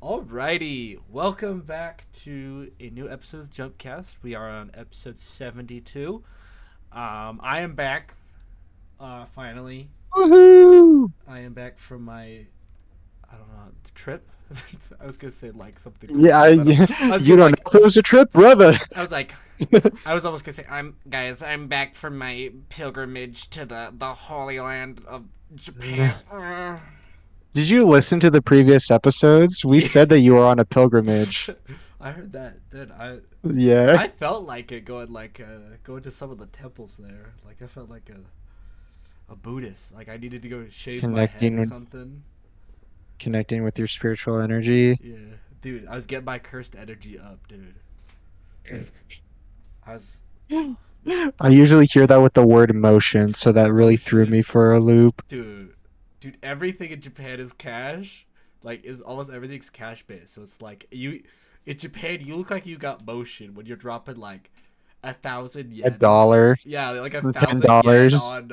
Alrighty, welcome back to a new episode of Jumpcast. We are on episode 72. I am back, finally. Woohoo! I am back from my, I don't know, trip. I was gonna say like something Yeah, cooler, but I was you gonna don't know like, if it was a trip, brother. I was like, I was almost gonna say, I'm back from my pilgrimage to the Holy Land of Japan. Did you listen to the previous episodes? We Yeah, said that you were on a pilgrimage. I heard that, dude. Yeah, I felt like it going to some of the temples there. Like I felt like a Buddhist. Like I needed to go shave my head or connecting something. connecting with your spiritual energy. Yeah, dude. I was getting my cursed energy up, dude. I was I usually hear that with the word emotion, so that really threw motion, me for a loop. dude. Dude, everything in Japan is cash. Like is almost everything's cash based. So it's like you in Japan, you look like you got motion when you're dropping like 1,000 yen. $1, Yeah, like a ten thousand yen dollars. on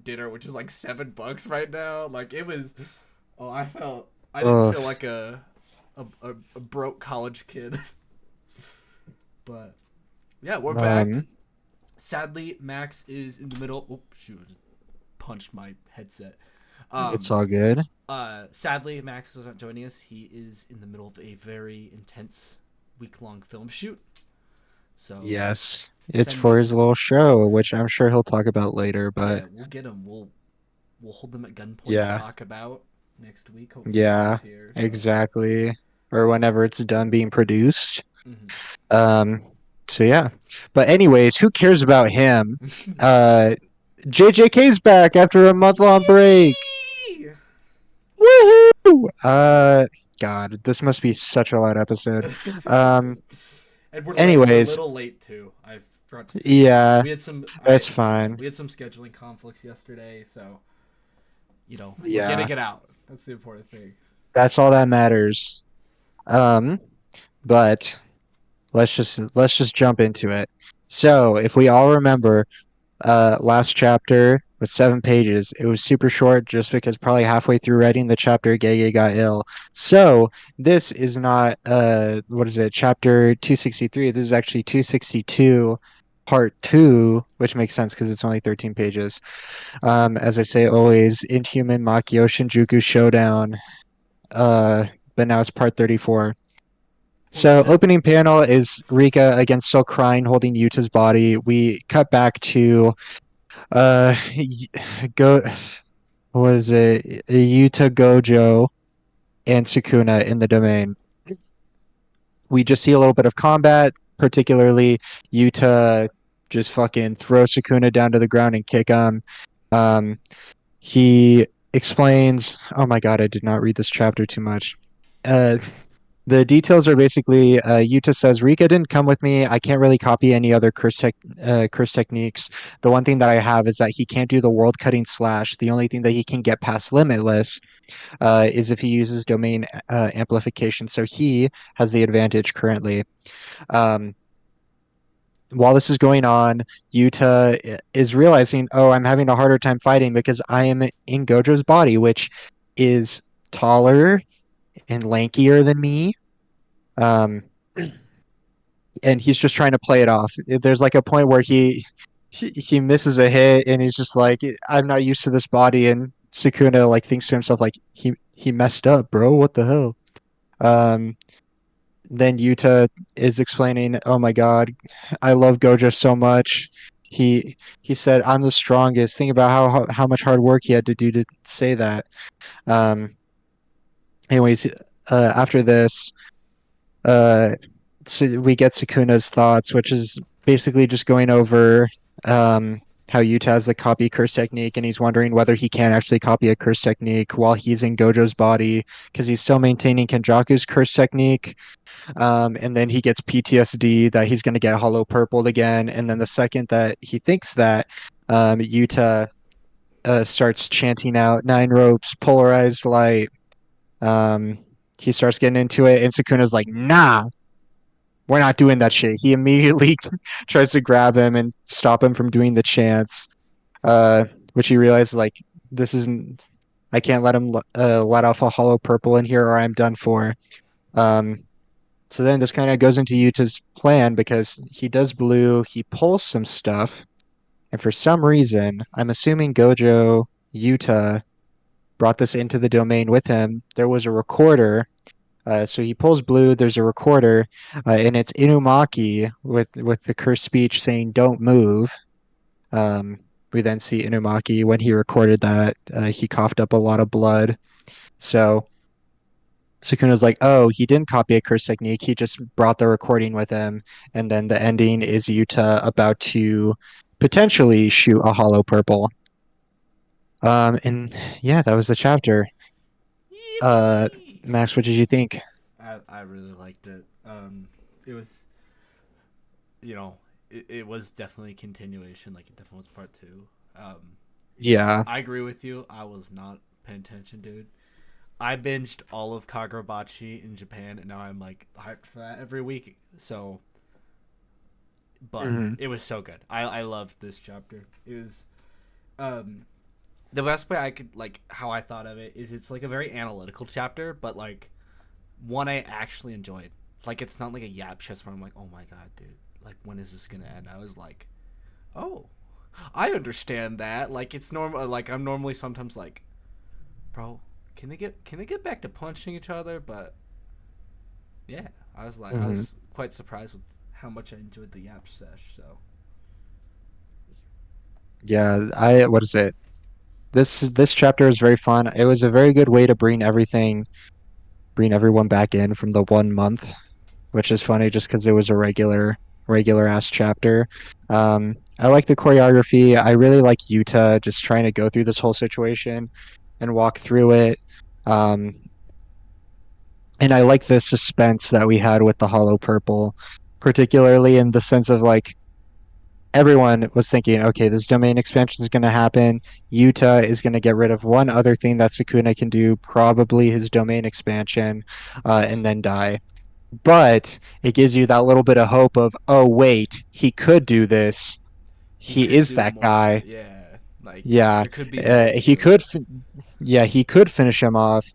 dinner, which is like $7 right now. Like it was. Oh, I didn't Ugh. feel like a broke college kid. But yeah, we're back. Um, Sadly, Max is in the middle. Oh shoot! I just punched my headset. it's Um, all good. sadly, Max is not joining us. He is in the middle of a very intense week-long film shoot. So Yes, it's for his sending. little show, which I'm sure he'll talk about later. But Yeah, we'll get him. We'll hold them at gunpoint to yeah, talk about next week. Hopefully, when he's yeah, here. So. exactly. Or whenever it's done being produced. Mm-hmm. Um, so yeah. But anyways, who cares about him? Uh, JJK's back after a month-long break. Yee! Woohoo! God, this must be such a loud episode. Um, And we're late. We're a anyways, little late too. I forgot to say that. yeah, We had some. that's I yeah. fine. We had some scheduling conflicts yesterday, so we're Yeah, getting it out. That's the important thing. that's all that matters. Um, but let's just jump into it. So, if we all remember, last chapter was 7 pages. It was super short just because probably halfway through writing the chapter, Gege got ill. So this is not what is it, chapter 263. This is actually 262, part two, which makes sense because it's only 13 pages. As I say always, Inhuman Makio Shinjuku Showdown. Uh, but now it's part 34. Point So 10. opening panel is Rika again still crying, holding Yuta's body. We cut back to uh go was it Yuta Gojo and Sukuna in the domain. We just see a little bit of combat, particularly Yuta just fucking throw Sukuna down to the ground and kick him. Um, he explains, oh my god, I did not read this chapter too much. Uh, the details are basically Yuta says Rika didn't come with me. I can't really copy any other curse techniques. The one thing that I have is that he can't do the world cutting slash. The only thing that he can get past limitless is if he uses domain amplification. So he has the advantage currently. Um, while this is going on, Yuta is realizing, oh, I'm having a harder time fighting because I am in Gojo's body, which is taller and lankier than me. Um, and he's just trying to play it off. There's like a point where he misses a hit and he's just like, I'm not used to this body. And Sukuna like thinks to himself like he messed up, bro. What the hell? Um, then Yuta is explaining, oh my god, I love Gojo so much. He said I'm the strongest. Think about how much hard work he had to do to say that. Um, anyways, after this, uh, so we get Sukuna's thoughts, which is basically just going over how Yuta has the copy curse technique, and he's wondering whether he can actually copy a curse technique while he's in Gojo's body because he's still maintaining Kenjaku's curse technique. And then he gets PTSD that he's going to get hollow purpled again. And then the second that he thinks that, Yuta starts chanting out nine ropes, polarized light. Um, he starts getting into it, and Sukuna's like, nah, we're not doing that shit. He immediately tries to grab him and stop him from doing the chants, which he realizes like this isn't. I can't let him let off a hollow purple in here, or I'm done for. Um, so then this kind of goes into Yuta's plan because he does blue, he pulls some stuff, and for some reason, I'm assuming Gojo, Yuta brought this into the domain with him. There was a recorder. So he pulls blue. There's a recorder, and it's Inumaki with the cursed speech saying "Don't move." Um, we then see Inumaki when he recorded that he coughed up a lot of blood. So Sukuna's like, "Oh, he didn't copy a curse technique. He just brought the recording with him." And then the ending is Yuta about to potentially shoot a hollow purple. And yeah, that was the chapter. Uh, Yippee! Max, what did you think? I really liked it. It was, you know, it was definitely a continuation. Like, it definitely was part two. Um, Yeah. I agree with you. I was not paying attention, dude. I binged all of Kagurabachi in Japan, and now I'm like hyped for that every week. So, but Hmm. it was so good. I loved this chapter. It was um the best way I could like how I thought of it is it's like a very analytical chapter, but like one I actually enjoyed. Like it's not like a yap shit where I'm like, oh my god, dude, like when is this gonna end? I was like, oh, I understand that. Like it's normal. Like I'm normally sometimes like, bro, can they get back to punching each other? But yeah, I Hmm. was quite surprised with how much I enjoyed the yap sesh. So Yeah, I what is it? This chapter is very fun. It was a very good way to bring everyone back in from the 1 month, which is funny just because it was a regular ass chapter. I like the choreography. I really like Yuta just trying to go through this whole situation and walk through it. Um, and I like the suspense that we had with the Hollow Purple, particularly in the sense of like everyone was thinking, okay, this domain expansion is going to happen. Yuta is going to get rid of one other thing that Sukuna can do, probably his domain expansion, and then die. But it gives you that little bit of hope of, oh, wait, he could do this. he He could is do that more. guy. Yeah, like Yeah, there could be more he to could. it. Yeah, he could finish him off.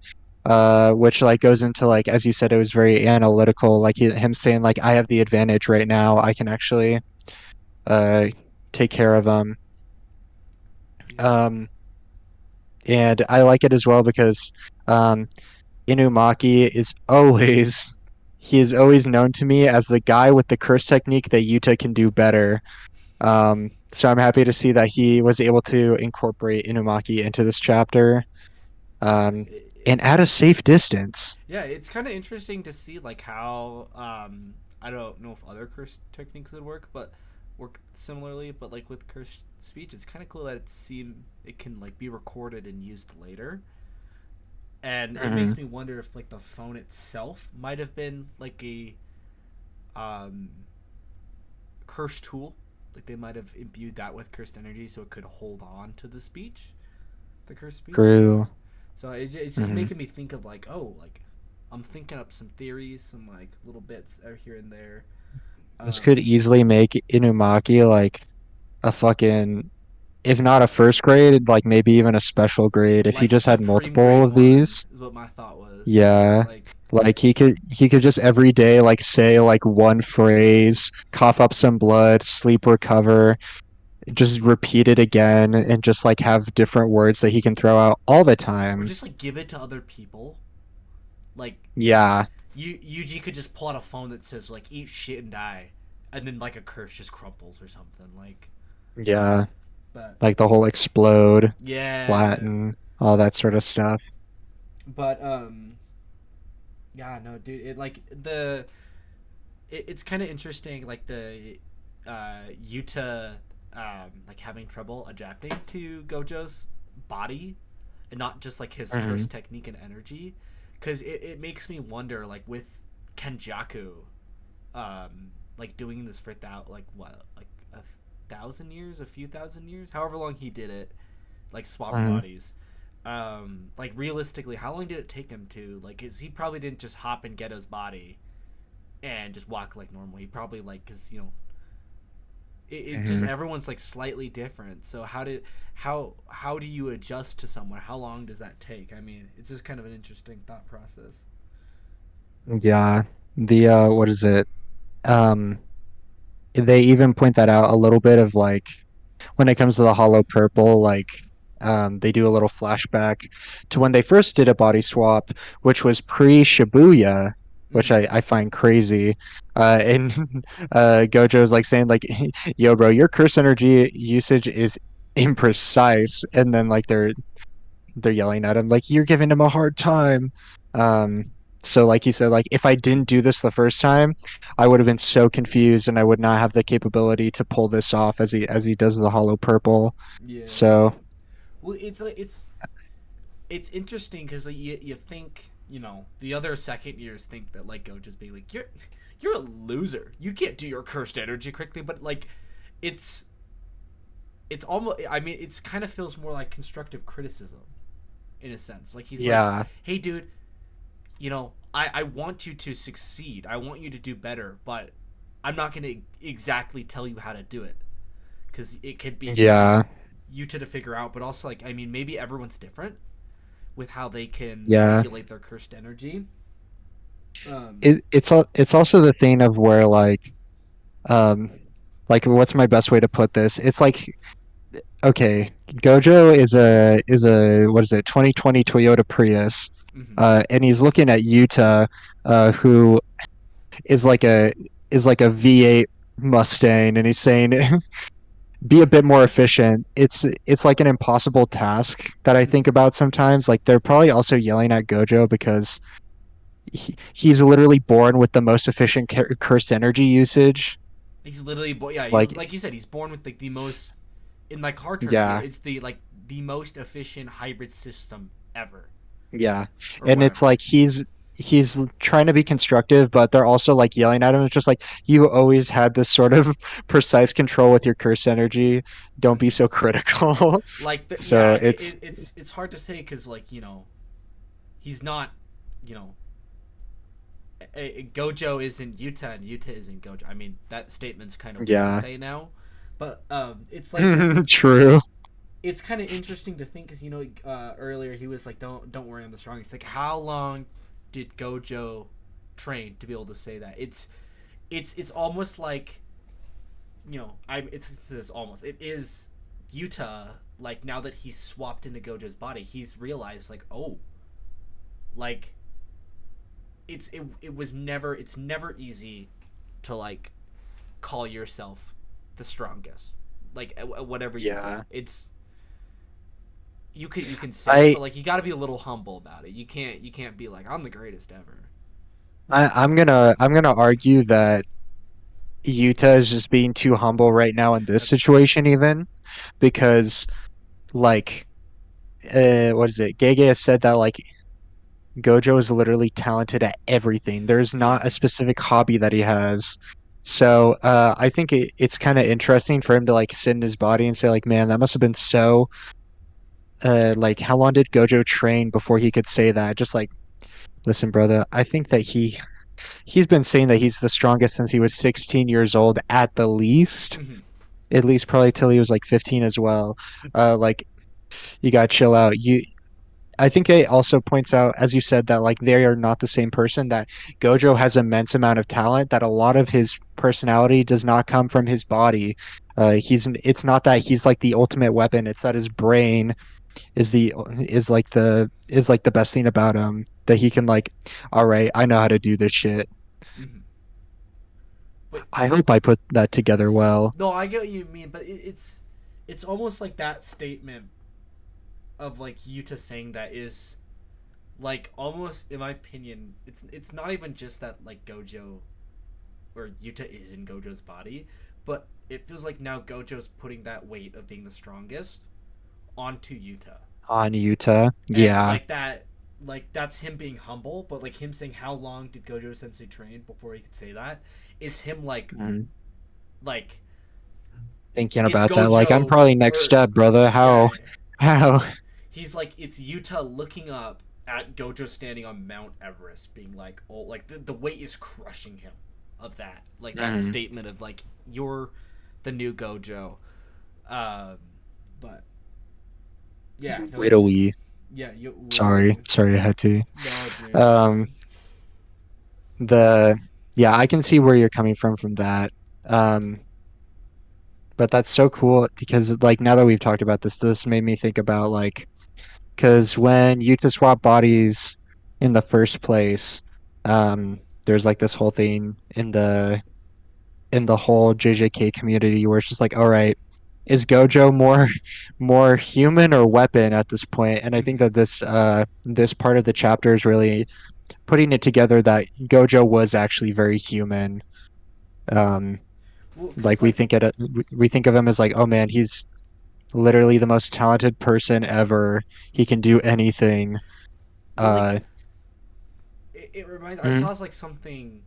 Which like goes into like as you said, it was very analytical. Like him saying like, I have the advantage right now. I can actually uh take care of him. Yeah. Um, and I like it as well because um, Inumaki is always he is always known to me as the guy with the curse technique that Yuta can do better. So I'm happy to see that he was able to incorporate Inumaki into this chapter, um, and It's at a safe distance. yeah, it's kind of interesting to see like how I don't know if other curse techniques would work, but work similarly. But like with curse speech, it's kind of cool that it can like be recorded and used later, and it makes Mhm. me wonder if like the phone itself might have been like a um cursed tool. Like they might have imbued that with cursed energy so it could hold on to the speech, the cursed speech. True. So it's just Mhm. making me think of like, oh, like I'm thinking up some theories, some like little bits out here and there. This could Um, easily make Inumaki like a fucking, if not a first grade, like maybe even a special grade if he like just had Supreme multiple Grade of One these. is what my thought was. Yeah. Like, Like he could just every day like say like one phrase, cough up some blood, sleep recover, just repeat it again and just like have different words that he can throw out all the or time. just like give it to other people. Like Yeah. Yuji could just pull out a phone that says like "eat shit and die," and then like a curse just crumples or something. Like, Yeah. but Like the whole explode, yeah, flatten, all that sort of stuff. but yeah, no, dude, it's kind of interesting, like the Yuta like having trouble adapting to Gojo's body and not just like his curse Hmm. technique and energy, because it makes me wonder like with Kenjaku, like doing this for like what like 1,000 years, a few thousand years, however long he did it, like swapping Hmm. bodies. Like realistically, how long did it take him to like? Cause he probably didn't just hop in Ghetto's body and just walk like normal. He probably like because it's just Hmm. everyone's like slightly different. So how do you adjust to someone? How long does that take? I mean, it's just kind of an interesting thought process. Yeah. The what is it? Um, they even point that out a little bit of like when it comes to the hollow purple, like they do a little flashback to when they first did a body swap, which was pre-Shibuya, which Mm-hmm. I find crazy. And Gojo's like saying like, "Yo, bro, your curse energy usage is imprecise," and then like they're yelling at him like, "You're giving him a hard time." Um, so like he said, like if I didn't do this the first time, I would have been so confused and I would not have the capability to pull this off as he does the hollow purple. Yeah. So Well, it's like it's interesting because like, you think the other second years think that like go just being like you're a loser. You can't do your cursed energy quickly, but like it's it's almost I mean it's kind of feels more like constructive criticism in a sense. Like he's like, yeah, hey dude, I want you to succeed. I want you to do better, but I'm not gonna exactly tell you how to do it because it could be he yeah, wants you to figure out, but also like I mean maybe everyone's different with how they can yeah. regulate their cursed energy. Um, It's also the thing of where um what's my best way to put this? It's like okay, Gojo is a what is it, 2020 Toyota Prius. mm-hmm. And he's looking at Yuta, who is like a V8 Mustang, and he's saying, "Be a bit more efficient." It's like an impossible task that I think Mm-hmm. about sometimes. Like they're probably also yelling at Gojo because he's literally born with the most efficient cursed energy usage. He's literally, yeah, he's Like, like you said, he's born with like the most in like car terms. yeah, It's the like the most efficient hybrid system ever, yeah, or and it's whatever. like he's trying to be constructive, but they're also like yelling at him. It's just like you always had this sort of precise control with your curse energy. Don't be Mm-hmm. so critical. Like, So yeah, it's it's hard to say because like he's not, you know, Gojo isn't Yuta and Yuta isn't Gojo. I mean that statement's kind of weird to yeah, say now, but it's like true. it's kind of interesting to think because earlier he was like don't worry I'm the strongest. Like how long did Gojo train to be able to say that? It's almost like it's almost it is Yuta, like now that he's swapped into Gojo's body he's realized like oh like it's never easy to like call yourself the strongest like at whatever you do Yeah. it's you can say it, I but like you got to be a little humble about it. You can't be like I'm the greatest ever. I'm gonna argue that Utah is just being too humble right now in this That's true. situation, even because like what is it? Gege has said that like Gojo is literally talented at everything. There's not a Yeah. specific hobby that he has. So I think it's kind of interesting for him to like sit in his body and say like, man, that must have been so like how long did Gojo train before he could say that? Just like, listen, brother, I think that he's been saying that he's the strongest since he was 16 years old at the least. Hmm. At least probably till he was like 15 as well. Like you gotta chill out. I think it also points out, as you said, that like they are not the same person, that Gojo has immense amount of talent, that a lot of his personality does not come from his body. It's not that he's like the ultimate weapon, it's that his brain is like the best thing about him, that he can like, all right, I know how to do this shit. Hmm. But I hope I put that together well. no, I get what you mean. But it's almost like that statement of like Yuta saying that is like almost in my opinion it's not even just that like Gojo or Yuta is in Gojo's body, but it feels like now Gojo's putting that weight of being the strongest onto Yuta. On Utah. And Yeah. like that's him being humble, but like him saying how long did Gojo Sensei train before he could say that is him Mm. like Thinking it's about that. Like, I'm Gojo probably next or step, brother. yeah, How? he's like it's Yuta looking up at Gojo standing on Mount Everest, being like, oh, like the weight is crushing him of that, like that Mm, statement of like you're the new Gojo. Um, but yeah, no, it's widowy. yeah, you Sorry, widowy. sorry, I had to. No, dude, Um, man. the yeah, I can see where you're coming from that. Um, but that's so cool because like now that we've talked about this made me think about like because when Yuta swap bodies in the first place, there's like this whole thing in the whole JJK community where it's just like, all right, is Gojo more human or weapon at this point? And I think Hmm. that this part of the chapter is really putting it together that Gojo was actually very human. Um, Well, because like we think of him as like, oh man, he's literally the most talented person ever. He can do anything. well, Uh, it reminds. I mhm, saw like something.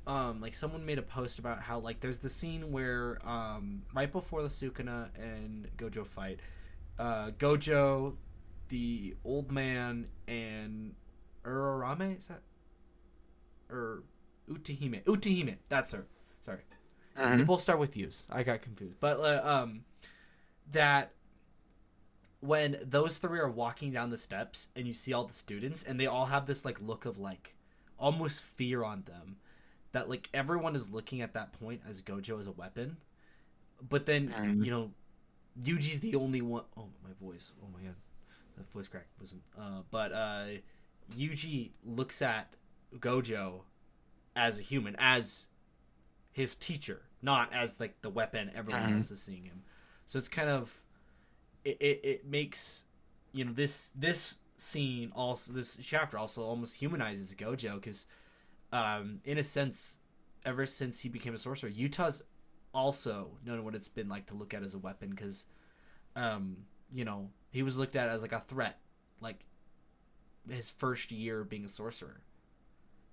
Like someone made a post about how like there's the scene where right before the Sukuna and Gojo fight, Gojo, the old man, and Urarame, is that, or Utahime, that's her. Sorry, they mhm, both start with U's. I got confused, but that when those three are walking down the steps and you see all the students and they all have this like look of like almost fear on them, that like everyone is looking at that point as Gojo as a weapon, but then mhm, Yuji's the only one. Oh, my voice. Oh my god, that voice crack wasn't. But Yuji looks at Gojo as a human, as his teacher, not as like the weapon everyone mhm, else is seeing him. So it's kind of it makes this scene, also this chapter also almost humanizes Gojo because in a sense, ever since he became a sorcerer, Utah's also known what it's been like to look at as a weapon because um, he was looked at as like a threat, like his first year being a sorcerer.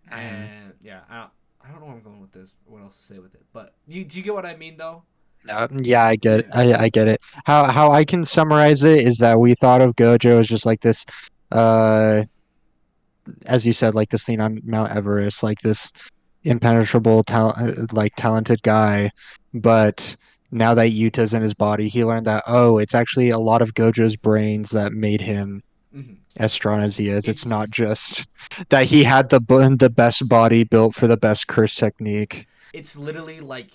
mhm. And yeah, I don't know where I'm going with this, what else to say with it, but do you get what I mean though? Yeah, I get it. Yeah. I get it. How I can summarize it is that we thought of Gojo as just like this, uh, as you said, like this thing on Mount Everest, like this impenetrable like talented guy. But now that Yuta's in his body, he learned that oh, it's actually a lot of Gojo's brains that made him Hmm. as strong as he is. It's not It's just that he had the best body built for the best curse technique. it's literally like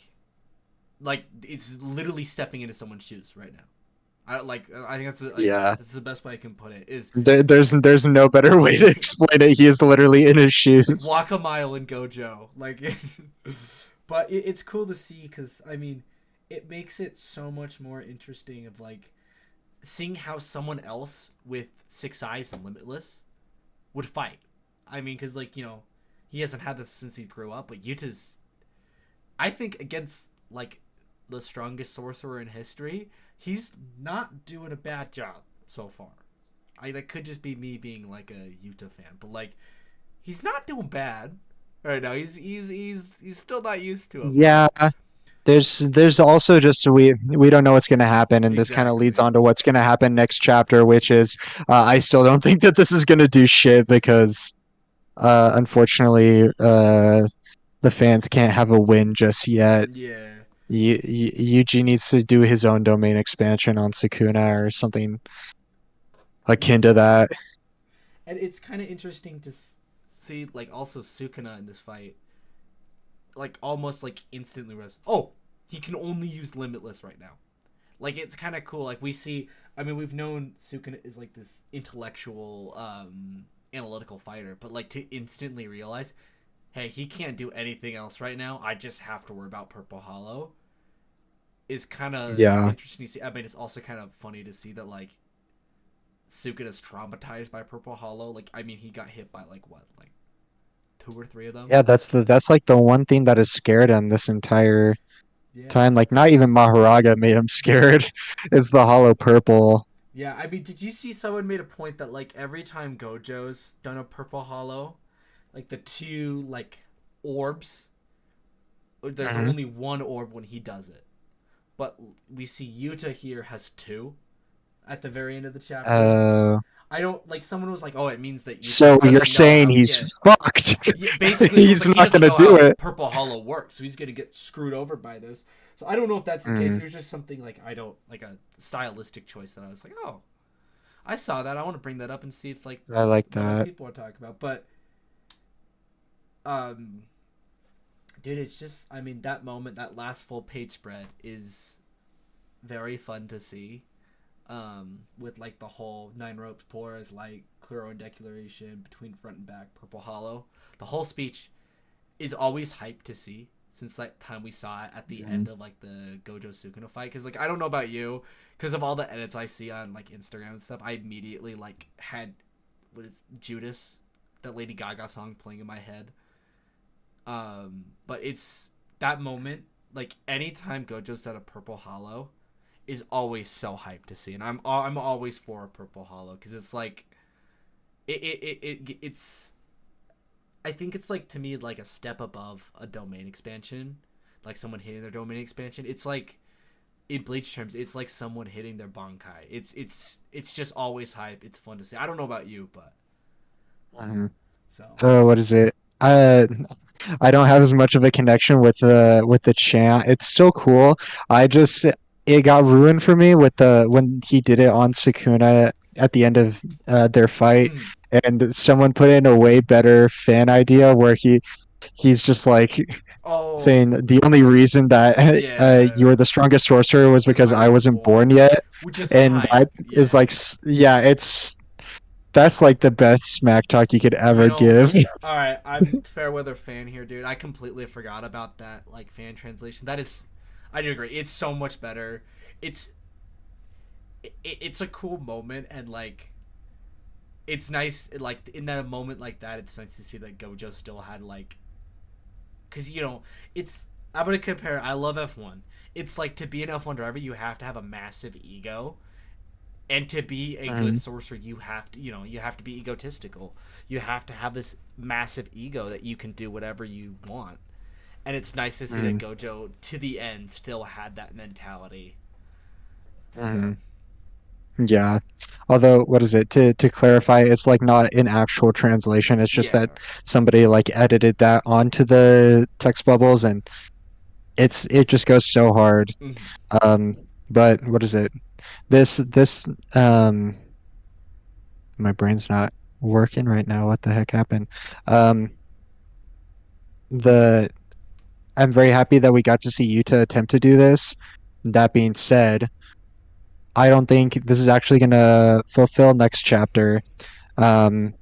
it's literally stepping into someone's shoes right now. I think Yeah. that's the best way I can put it is There's no better way to explain it. He is literally in his like shoes. walk a mile in Gojo. Like, but it's cool to see because I mean, it makes it so much more interesting of like seeing how someone else with six eyes and limitless would fight. I mean, because like he hasn't had this since he grew up, but Yuta's I think against like the strongest sorcerer in history, he's not doing a bad job so far. That could just be me being like a Yuta fan, but like he's not doing bad right now. He's still not used to him. Yeah, there's also just we don't know what's going to happen, and this kind of leads Exactly. on to what's going to happen next chapter, which is I still don't think that this is going to do shit because unfortunately the fans can't have a win just yet. Yeah. Yuji needs to do his own domain expansion on Sukuna or something akin to that. And it's kind of interesting to see like also Sukuna in this fight, like almost like instantly oh, he can only use limitless right now. Like it's kind of cool. Like we see, I mean, we've known Sukuna is like this intellectual, analytical fighter, but like to instantly realize, hey, he can't do anything else right now. I just have to worry about Purple Hollow. Is kind of Yeah. interesting to see. I mean, it's also kind of funny to see that like Sukuna's traumatized by Purple Hollow. Like, I mean, he got hit by like what, like two or three of them. Yeah, that's like the one thing that has scared him this entire Yeah. time. Like not even Maharaga made him scared. It's the hollow purple. Yeah, I mean, did you see someone made a point that like every time Gojo's done a Purple Hollow, like the two like orbs, there's Hmm. only one orb when he does it, but we see Yuta here has two at the very end of the chapter. Uh, I don't like someone was like, oh, it means that so Yuta you're doesn't know saying how. he's Yeah, fucked. yeah. Basically, someone's He's like, he not doesn't gonna know do how it. Purple Hollow works, so he's gonna get screwed over by this. So I don't know if that's the case. Mm, It was just something like I don't like a stylistic choice that I was like, oh, I saw that. I want to bring that up and see if like I like what other that. people are talking about. But Um, dude, it's just, I mean, that moment, that last full page spread is very fun to see. With like the whole nine ropes pour as like clear own declaration between front and back, purple hollow. The whole speech is always hyped to see since that time we saw it at the Mhm. end of like the Gojo Sukuna fight. Because like I don't know about you, because of all the edits I see on like Instagram and stuff, I immediately like had what is Judas, that Lady Gaga song playing in my head. But it's that moment, like anytime Gojo's done a purple hollow, is always so hyped to see, and I'm always for a purple hollow because it's like it's I think it's like to me like a step above a domain expansion, like someone hitting their domain expansion. It's like in Bleach terms, it's like someone hitting their Bankai. It's just always hype. It's fun to see. I don't know about you, but Mhm. so. So what is it? I don't have as much of a connection with the chant. It's still cool. I just it got ruined for me with the when he did it on Sukuna at the end of their fight, Mm. and someone put in a way better fan idea where he's just like Oh saying the only reason that yeah, you were the strongest sorcerer was because because I I wasn't wasn't born born, yet, which is and hype. that is Yeah, like yeah, it's that's like the best smack talk you could you ever know. give. All right, I'm Fairweather fan here, dude. I completely forgot about that like fan translation. That is, I do agree. It's so much better. It's it's a cool moment and like it's nice like in that moment like that. It's nice to see that Gojo still had like because it's I'm gonna compare. I love F1. It's like to be an F1 driver, you have to have a massive ego, and to be a good Mhm. sorcerer, you have to you have to be egotistical. You have to have this massive ego that you can do whatever you want. And it's nice to see that Mhm. Gojo to the end still had that mentality. So Mhm. Yeah. Although, what is it? To clarify, it's like not an actual translation. It's just that yeah. somebody like edited that onto the text bubbles, and it just goes so hard. Mm-hmm. But what is it? This my brain's not working right now. What the heck happened? Um, the I'm very happy that we got to see Yuta attempt to do this. That being said, I don't think this is actually gonna fulfill next chapter. Um,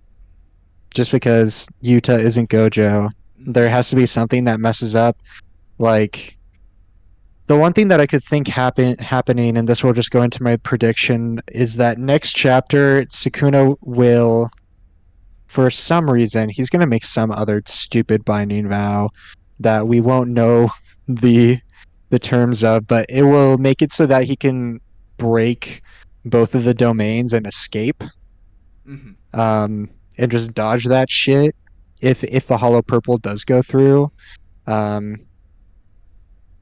just because Yuta isn't Gojo. Mm-hmm. There has to be something that messes up. Like the one thing that I could think happening, and this will just go into my prediction, is that next chapter Sukuna will, for some reason, he's gonna make some other stupid binding vow that we won't know the the terms of, but it will make it so that he can break both of the domains and escape. Mm-hmm. And just dodge that shit if the hollow purple does go through. Um,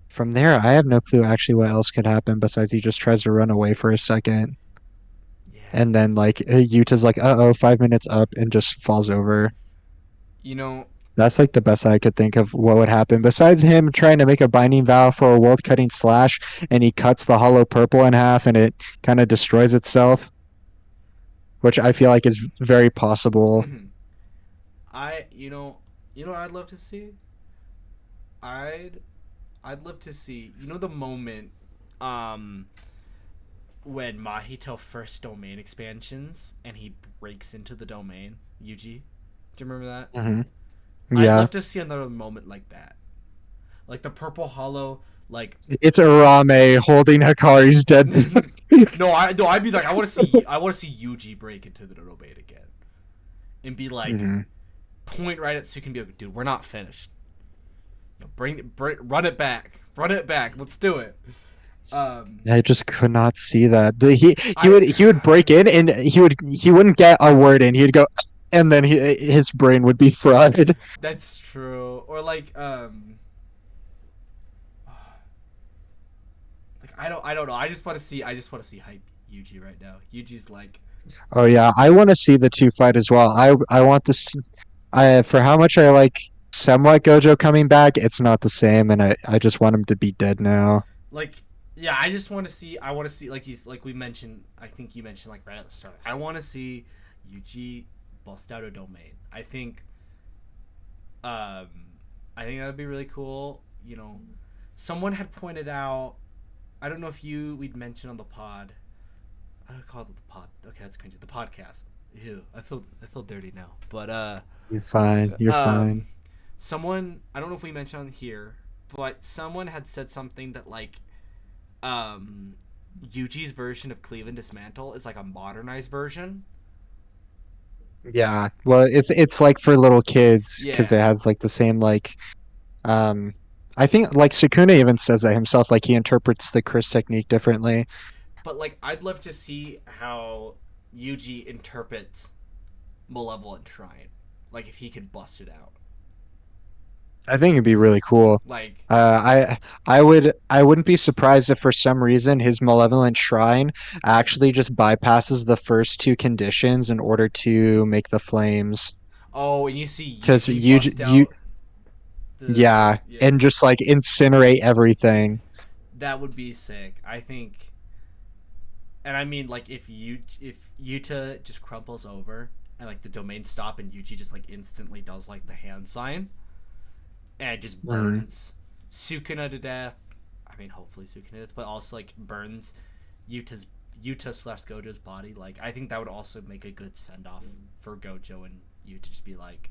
from there, I have no clue actually what else could happen besides he just tries to run away for a second, Yeah. and then like Yuta's like, "Uh oh, 5 minutes up," and just falls over. You know, That's like the best I could think of what would happen. Besides him trying to make a binding vow for a world cutting slash, and he cuts the hollow purple in half, and it kind of destroys itself, which I feel like is very possible. mm-hmm. You know what I'd love to see? I'd I'd love to see, the moment um when Mahito first domain expansions and he breaks into the domain, Yuji. Do you remember that? Hmm. I'd Yeah, love to see another moment like that. Like the purple hollow like it's Arame holding Hikari's dead. no, I'd be like I want to see Yuji break into the domain again and be like Hmm. point right at Suki and be like, dude, we're not finished. Run it back. Run it back. Let's do it. Um I just could not see that. I He would break in and he wouldn't get a word in. He'd go, and then his brain would be fried. That's true. Or like I don't know. I just want to see hype Yuji right now. Yuji's like Oh yeah, I want to see the two fight as well. I want this. I for how much I like somewhat Gojo coming back, it's not the same, and I just want him to be dead now. like yeah, I want to see like he's like we mentioned, I think you mentioned like right at the start. I want to see Yuji bust out a domain. I think Um, I think that would be really cool. You know, someone had pointed out. I don't know if we'd mentioned on the pod. I don't call it the pod. Okay, that's cringy. The podcast. Ew, I feel dirty now. But You're fine. You're fine. um, someone I don't know if we mentioned on here, but someone had said something that like um, Yuji's version of Cleveland Dismantle is like a modernized version. Yeah. Well, it's like for little kids because it Yeah, has like the same like um I think like Sukuna even says that himself, like he interprets the Chris technique differently. but like I'd love to see how Yuji interprets Malevolent Shrine, like if he could bust it out. I think it'd be really cool. Like, I wouldn't be surprised if for some reason his malevolent shrine actually just bypasses the first two conditions in order to make the flames. oh, and you see Because Yuji bust out yeah, yeah, and just like incinerate everything. that would be sick. I think, and I mean, like if Yuta just crumples over and like the domain stop and Yuji just like instantly does like the hand sign and it just Mm. burns Sukuna to death. I mean, hopefully Sukuna to death, but also like burns Yuta's Yuta slash Gojo's body. Like, I think that would also make a good send off for Gojo and Yuta to just be like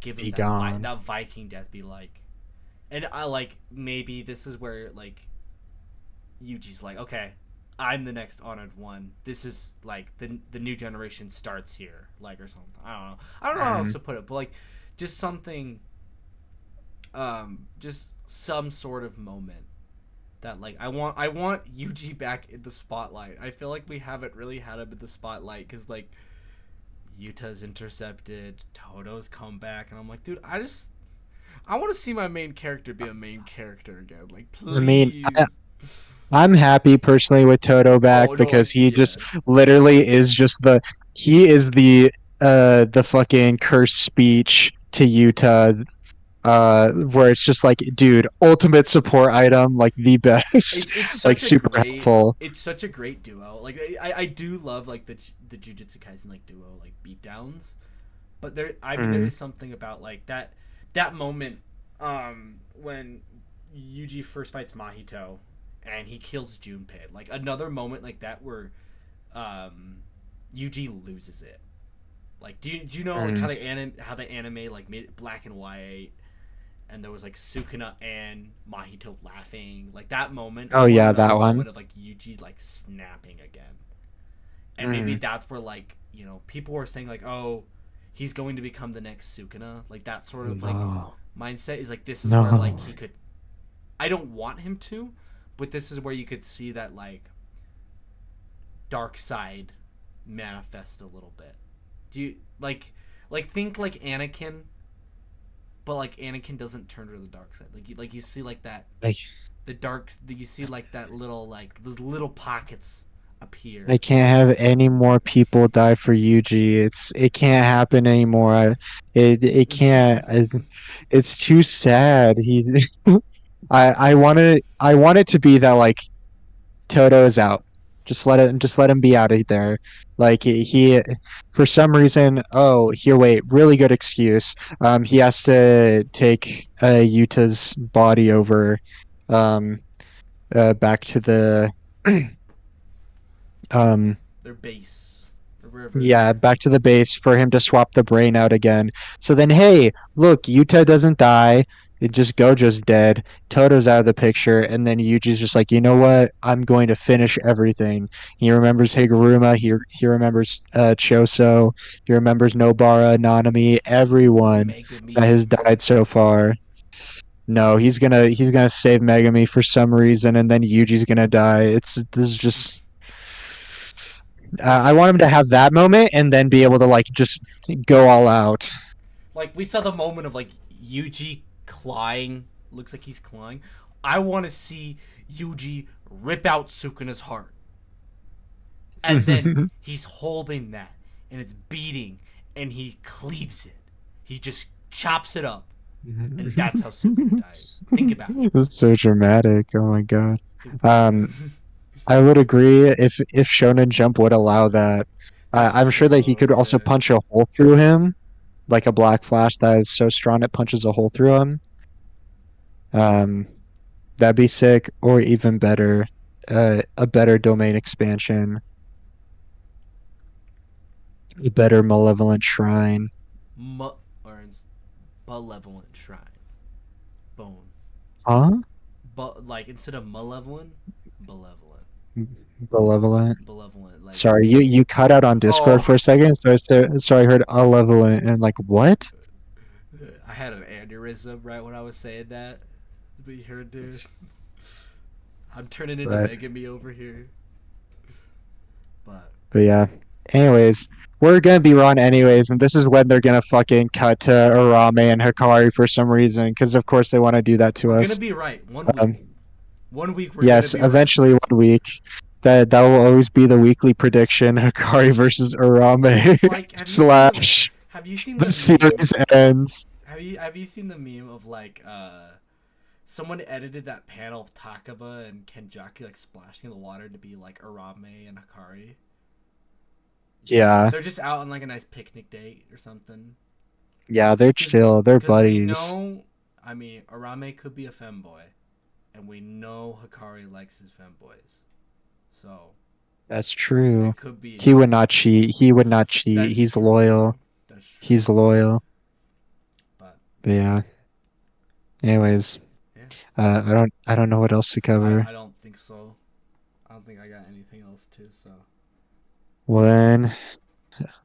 give him Be gone. that Viking death. Be like, and I like maybe this is where like Yuji's like, okay, I'm the next honored one. This is like the new generation starts here, like or something. I don't know. I don't know how else Mm. to put it, but like just something, just some sort of moment that like I want Yuji back in the spotlight. I feel like we haven't really had him in the spotlight because like Yuta's intercepted, Toto's come back, and I'm like, dude, I want to see my main character be a main character again. Like, I mean, please. I'm happy personally with Toto back Oh no, because he yeah. just literally is just he is the fucking curse speech to Utah where it's just like dude, ultimate support item, like the best, It's like such a super great helpful. it's such a great duo. Like I do love like the Jujutsu Kaisen like duo like beatdowns, but there Mm. is something about like that moment when Yuji first fights Mahito and he kills Junpei. Like another moment like that where um Yuji loses it. Like do you know like Mm. how the anime like made it black and white and there was like Sukuna and Mahito laughing. Like that moment, I Oh want yeah, another that one. moment of like Yuji like snapping again. And maybe Mm. that's where like, people were saying like, "Oh, he's going to become the next Sukuna." Like that sort of like No, mindset is like this is where like no. he could I don't want him to, but this is where you could see that like dark side manifest a little bit. Do you like think like Anakin, but like Anakin doesn't turn to the dark side. Like you see like that Like the dark you see like that little like those little pockets I appear. can't have any more people die for Yuji. It can't happen anymore. It can't. It's too sad. He's I want it to be that like Toto is out. Just let him be out of there. Like for some reason, oh, here wait, really good excuse. He has to take Yuta's body over um back to the um Their base or wherever yeah, they're. back to the base for him to swap the brain out again. So then, hey, look, Yuta doesn't die. It just Gojo's dead. Toto's out of the picture, and then Yuji's just like, you know what? I'm going to finish everything. He remembers Higuruma. He remembers Choso. He remembers Nobara, Nanami, everyone that has Megami. died so far. No, he's gonna save Megami for some reason, and then Yuji's gonna die. This is just I want him to have that moment and then be able to like just go all out. Like we saw the moment of like Yuji clawing. Looks like he's clawing. I want to see Yuji rip out Sukuna's heart, and then he's holding that, and it's beating, and he cleaves it. He just chops it up, and that's how Sukuna dies. Think about it. It's so dramatic. Oh my god. Think about Um, it. I would agree if Shonen Jump would allow that. That's I'm sure that he so could also good. punch a hole through him. like a black flash that is so strong it punches a hole through him. Um, that'd be sick, or even better, a better domain expansion, a better malevolent shrine. Or malevolent shrine. Bone. Huh? But like instead of malevolent, malevolent, Malevolent. malevolent. Like Sorry, you cut out on Discord for oh, a second, so I heard malevolent and like what? I had an aneurysm right when I was saying that. But you heard, dude. I'm turning into But Megami over here. But but yeah. Anyways, we're gonna be wrong anyways, and this is when they're gonna fucking cut to Arame and Hikari for some reason, because of course they want to do that to we're gonna us. be right. 1 week. Um, 1 week we're gonna yes, be right. eventually 1 week. That will always be the weekly prediction: Hikari versus Arame It's like slash have you seen the the meme? series ends. Have you seen the meme of like someone edited that panel of Takaba and Kenjaku like splashing in the water to be like Arame and Hikari. Yeah, They're just out on like a nice picnic date or something. yeah, they're Cause we, chill. They're cause we buddies. know, I mean, Arame could be a femboy, and we know Hikari likes his femboys, so That's true. it could be. He would not cheat. He would not cheat. That's He's true. loyal. That's true. He's loyal. But But yeah. Anyways, yeah, I don't know what else to cover. I don't think so. I don't think I got anything else too. So Well then,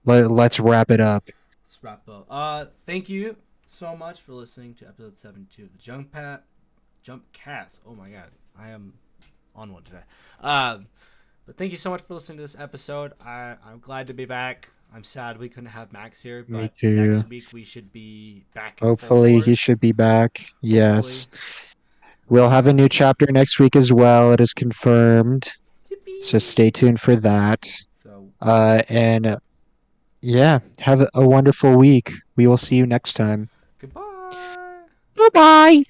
let's wrap it up. let's wrap up. Thank you so much for listening to episode 72 of the Jump Cast. Oh my god, I am on one today. But thank you so much for listening to this episode. I'm glad to be back. I'm sad we couldn't have Max here, Me but too. next week we should be back in full Hopefully he force. should be back. Hopefully. Yes. We'll have a new chapter next week as well. It is confirmed. So Yippee! stay tuned for that. So, And yeah, have a wonderful week. We will see you next time. goodbye! Bye bye.